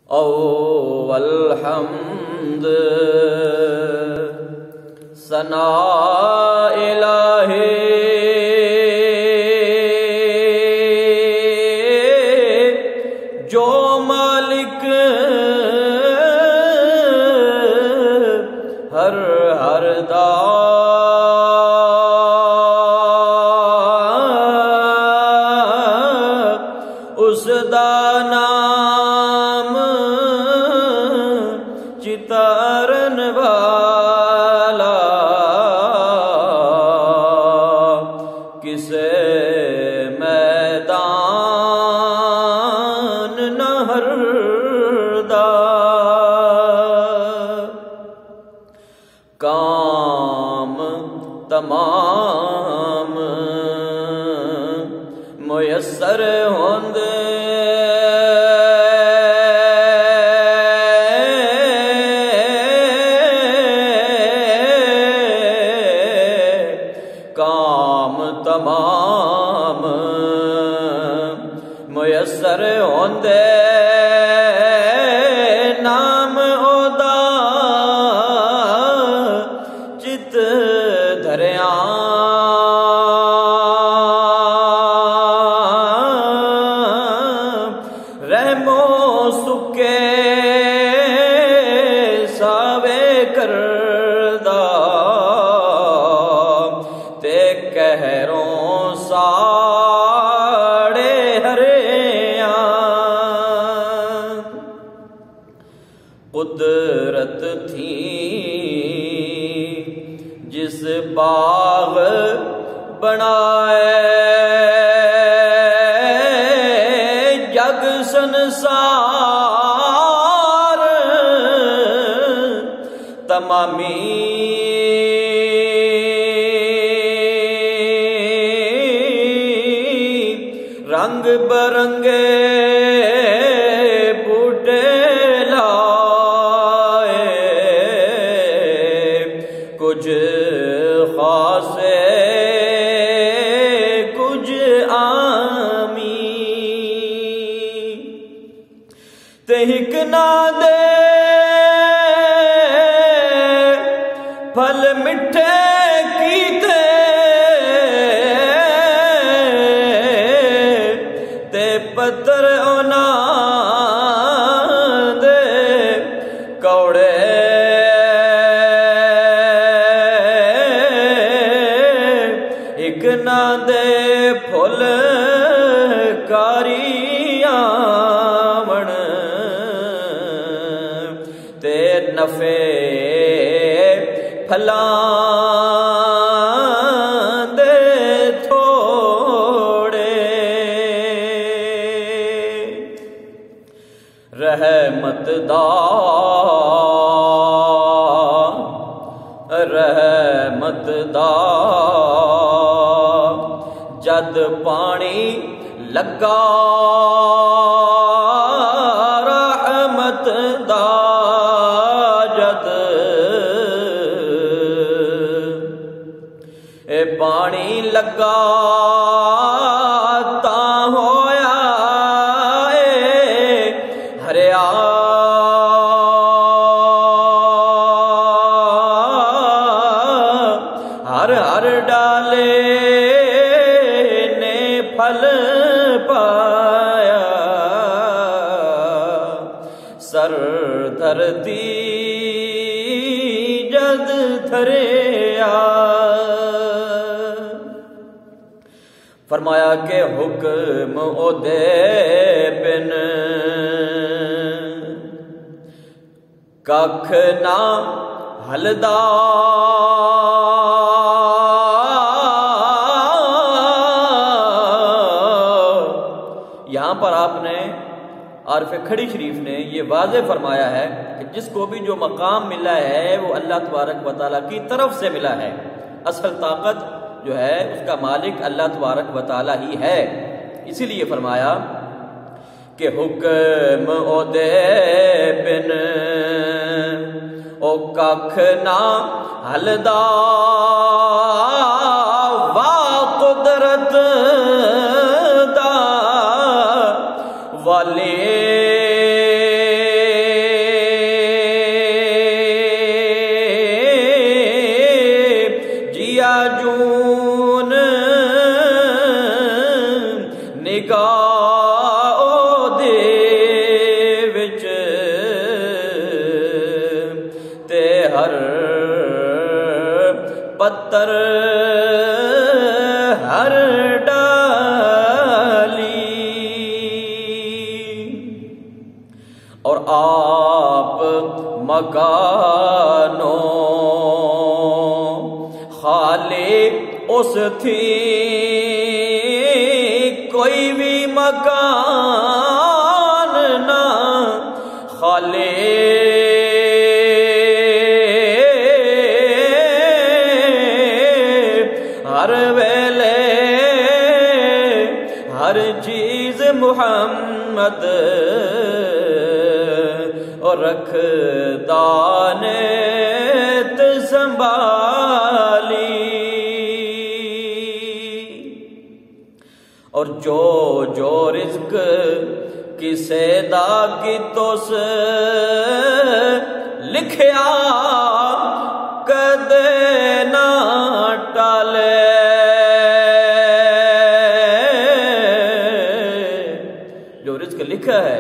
اول حمد ثنا الہی جو مالک ہر دا اس دا نام چتارن والا کسے میدان نہ ہردا کام تمام میسر ہوندے کام تمام میسر ہوندے نام اودا چت دھریاں رحمو سکے ساوے کردہ تے کہروں ساڑے ہریاں قدرت تھی جس باغ بنائے جگ سنسار تمامی رنگ برنگے بوٹے لائے کچھ خاصے کچھ عامی تہک نہ دے پھل مٹھے کیتے تے پتر اونا دے کوڑے ایک نہ دے پھل کاریاں من تے نفے پھلاں دے تھوڑے رحمت دا جد پانی لگا رحمت دا جد اے پانی لگا تا ہویا اے ہریا ہر ہر ڈالے نے پھل پایا سر دھرتی جد دھریا فرمایا کہ حکم او دے بن ککھ نہ ہلدا یہاں پر آپ نے عارف کھڑی شریف نے یہ واضح فرمایا ہے کہ جس کو بھی جو مقام ملا ہے وہ اللہ تبارک و تعالیٰ کی طرف سے ملا ہے اصل طاقت جو ہے اس کا مالک اللہ تبارک و تعالیٰ ہی ہے اسی لیے فرمایا کہ حکم او دے بن او ککھ نہ ہلدا وا قدرت والے پتھر ہر ڈالی، اور آپ مکانوں خالی اس تھی، کوئی بھی مکان نہ خالی، ہر ویلے ہر چیز محمد اور رکھ دانت سنبھالی، اور جو جو رزق کسے دا کی تو سے لکھیا کدے نہ ٹالے، جو رزق لکھا ہے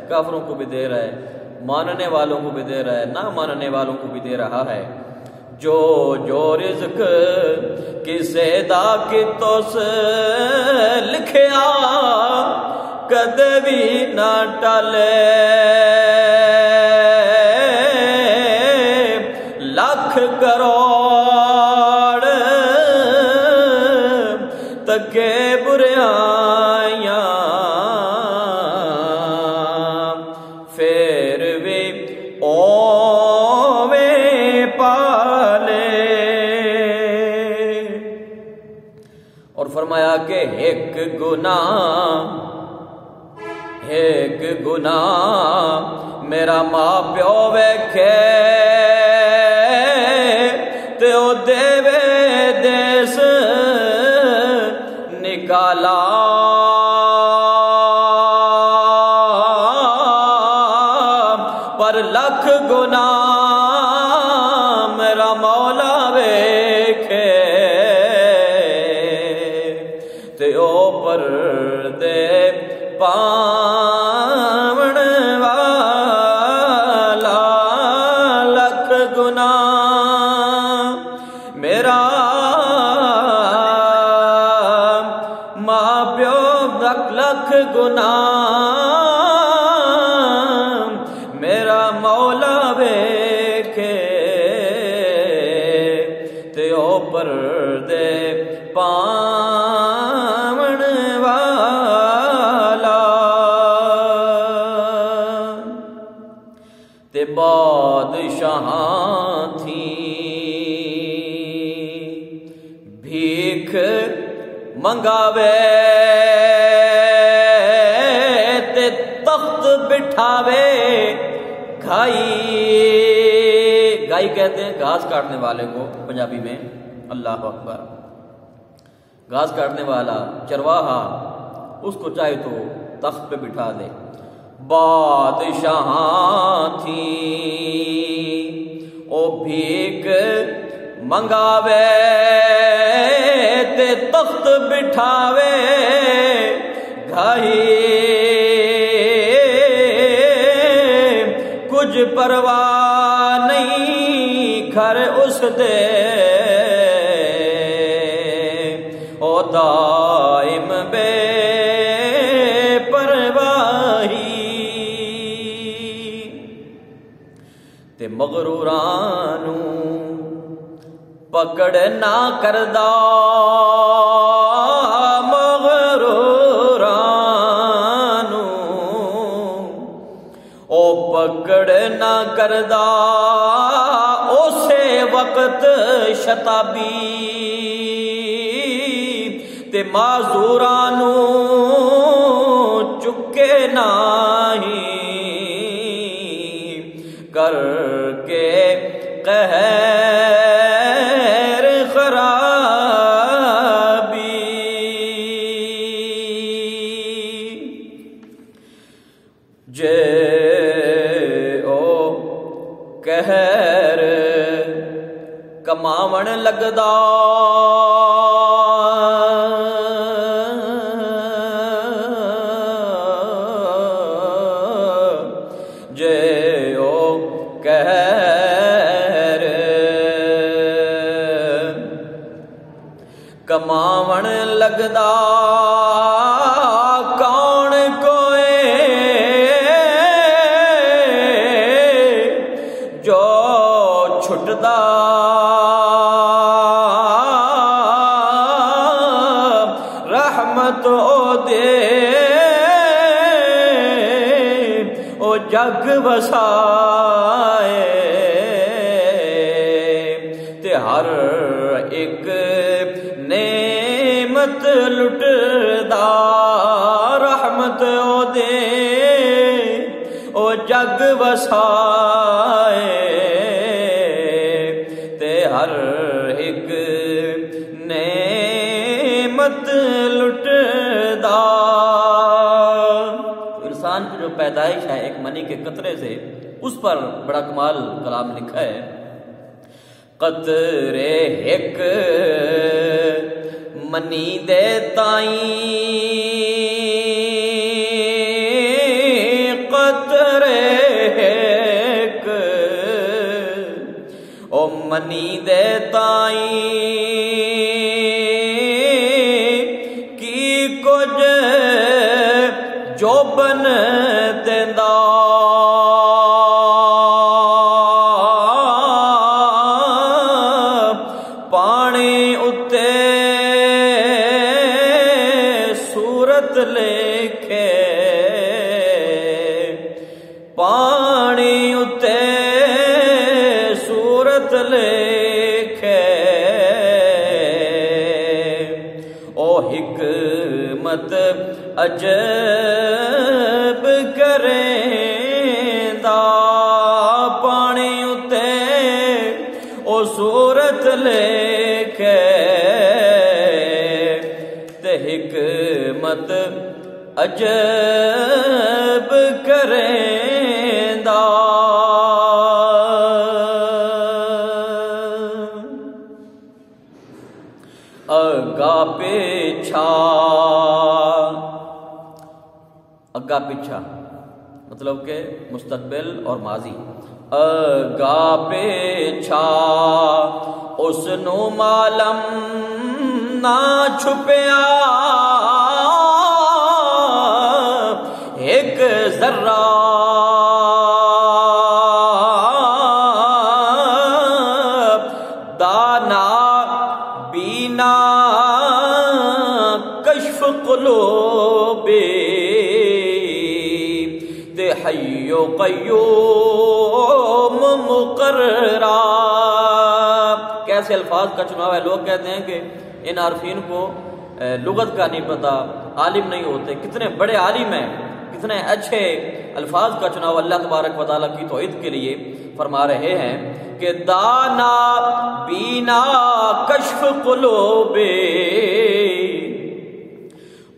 کافروں کو بھی دے رہا ہے، ماننے والوں کو بھی دے رہا ہے، نہ ماننے والوں کو بھی دے رہا ہے، جو جو رزق کسے دا کی تو سے لکھیا کدے بھی نہ ٹالے، لاکھ کروڑ تکے برائیاں پھر بھی اوویں پالے، اور فرمایا کہ ایک گناہ میرا ماں پیو ویکھے تے او دیوے دیس نکالا، پر لکھ گناہ میرا مولا ویکھے تے او پردے پاون والا، لکھ گناہ میرا ماں پیو، لکھ گناہ میرا مولا ویکھے تے او پردے پاون والا، تے بادشاہاں تھی بھیک منگاوے تے تخت بٹھاوے، گائی کہتے ہیں گھاس کاٹنے والے کو پنجابی میں، اللہ اکبر، گھاس کاٹنے والا چرواہا اس کو چاہے تو تخت پہ بٹھا دے، بادشاہاں تھی او بھیک منگاوے تے تخت بٹھاوے، گھائی کچھ پرواہ نہیں گھر اس دے، او دائم بے پرواہی، تے مغرورانو پکڑ نہ کردا، مغرورانو او پکڑ نہ کردا، اسے وقت شتابی تے معذورانو چکے نہیں کر کے قہر خرابی، جے او قہر کماون لگدا، جے او قہر لگدا کون کوئے جو چھٹدا رحمت او دے او جگ وسائے تے ہر ایک نعمت لٹدا رحمت او دے او جگ وسائے تے ہر ایک نعمت لٹدا۔ انسان کی جو پیدائش ہے ایک منی کے قطرے سے، اس پر بڑا کمال کلام لکھا ہے۔ قطرے ایک منی دے تائیں قطرے ایک او منی دے تائیں کی کچھ جو بن دیندا پانی اتے صورت لکھے پانی اتے صورت لکھے او حکمت عجب کریندا پانی اتے او صورت لکھے تے حکمت عجب کریندا۔ اگا پیچھا اگا پیچھا مطلب کہ مستقبل اور ماضی۔ اگا پیچھا اس نو معلوم نہ چھپیا ایک ذرہ دانا بینا کشف قلوبی تے حی و قیوم مقررہ۔ کیسے الفاظ کا چناؤ ہے، لوگ کہتے ہیں کہ ان عارفین کو لغت کا نہیں پتہ، عالم نہیں ہوتے، کتنے بڑے عالم ہیں، کتنے اچھے الفاظ کا چناؤ اللہ تبارک و تعالیٰ کی توحید کے لیے فرما رہے ہیں کہ دانا بینا کشف قلوبی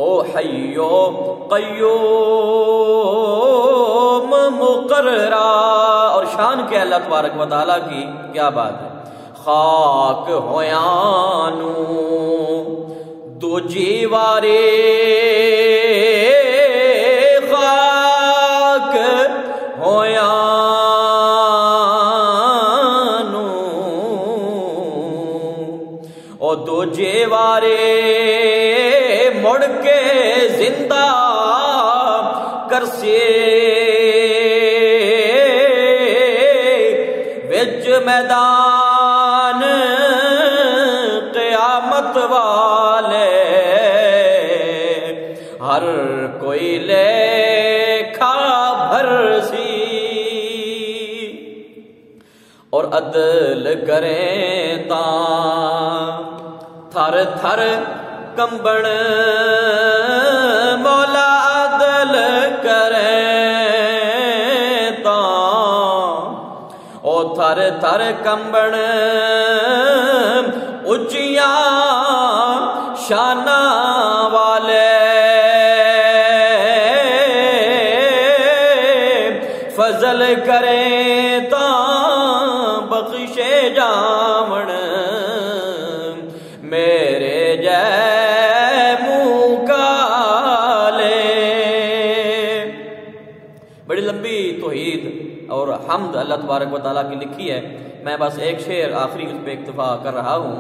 او حی و قیوم مقررہ۔ اور شان کیا اللہ تبارک و تعالیٰ کی، کیا بات ہے۔ خاک ہویانو دو جیوارے خاک ہویانو او دو جیوارے مڑ کے زندہ کرسی وچ میدان قیامت والے ہر کوئی لیکھا بھرسی اور عدل کریں تاں تھر تھر کمبن مولا عدل کریں تاں او تھر تھر کمبن اچیاں شانہ والے فضل کریں تاں بخشے جامن میرے جے منہ کالے۔ بڑی لمبی توحید اور حمد اللہ تبارک و تعالیٰ کی لکھی ہے، میں بس ایک شعر آخری اس پہ اکتفا کر رہا ہوں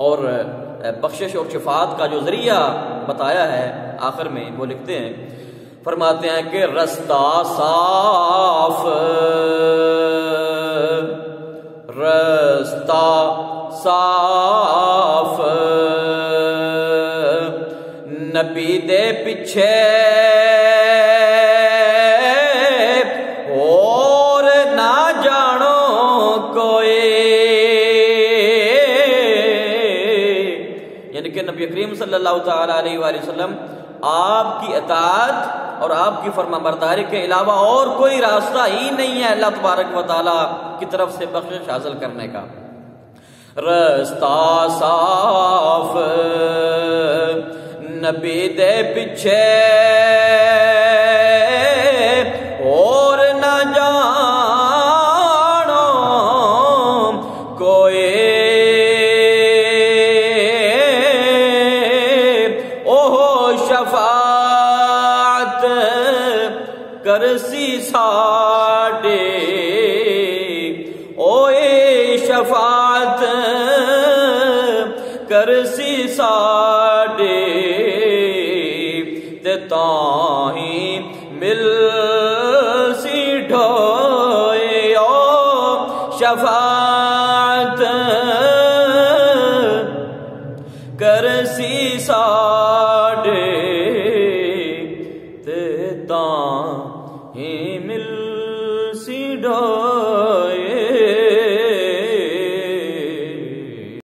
اور بخشش اور شفاعت کا جو ذریعہ بتایا ہے آخر میں وہ لکھتے ہیں، فرماتے ہیں کہ رستہ صاف، رستہ صاف نبی دے پیچھے اور نہ جانو کوئی، یعنی کہ نبی کریم صلی اللہ تعالی علیہ وآلہ وسلم آپ کی اطاعت اور آپ کی فرما برداری کے علاوہ اور کوئی راستہ ہی نہیں ہے اللہ تبارک و تعالی کی طرف سے بخشش حاصل کرنے کا۔ رستہ صاف نبی دے پیچھے اور نہ جانو کوئی، اوہ شفاعت کرسی ساڈے، اوے شفاعت کرسی ساڈے، تے تاہی مل سی ڈھوئے، او شفاعت کرسی ساڈے، تے تاہی مل سی ڈھوئے۔